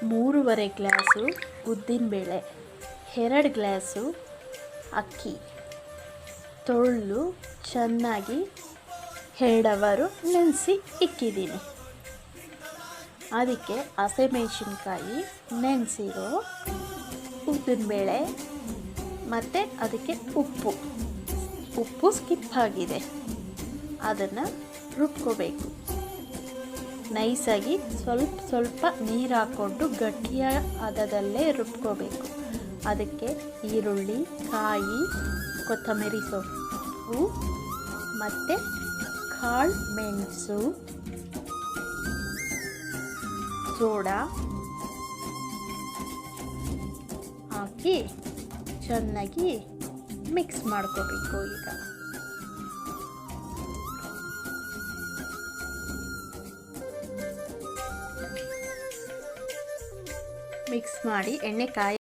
3.5 glass ಉದ್ದಿನಬೇಳೆ, 2 glass ಅಕ್ಕಿ ತೊಳೆದು ಚೆನ್ನಾಗಿ 2 ಅವರ್ ನೆನೆಸಿ ಇಕ್ಕಿದ್ದೀನಿ. ಅದಕ್ಕೆ ಹಸಿಮೆಣಸಿನ್ಕಾಯಿ, ನೆನೆಸಿರೋ ಉದ್ದಿನಬೇಳೆ ಮತ್ತು ಅದಕ್ಕೆ ಉಪ್ಪು ಸ್ಕಿಪ್ ಆಗಿದೆ, ಅದನ್ನು ರುಬ್ಕೋಬೇಕು. ನೈಸಾಗಿ ಸ್ವಲ್ಪ ನೀರು ಹಾಕ್ಕೊಂಡು ಗಟ್ಟಿಯ ಹದದಲ್ಲೇ ರುಬ್ಕೋಬೇಕು. ಅದಕ್ಕೆ ಈರುಳ್ಳಿ, ಕಾಯಿ, ಕೊತ್ತಂಬರಿ ಸೊಪ್ಪು ಮತ್ತು ಕಾಳು ಮೆಣಸು, ಸೋಡಾ ಹಾಕಿ ಚೆನ್ನಾಗಿ ಮಿಕ್ಸ್ ಮಾಡ್ಕೋಬೇಕು. ಈಗ ಮಿಕ್ಸ್ ಮಾಡಿ ಎಣ್ಣೆ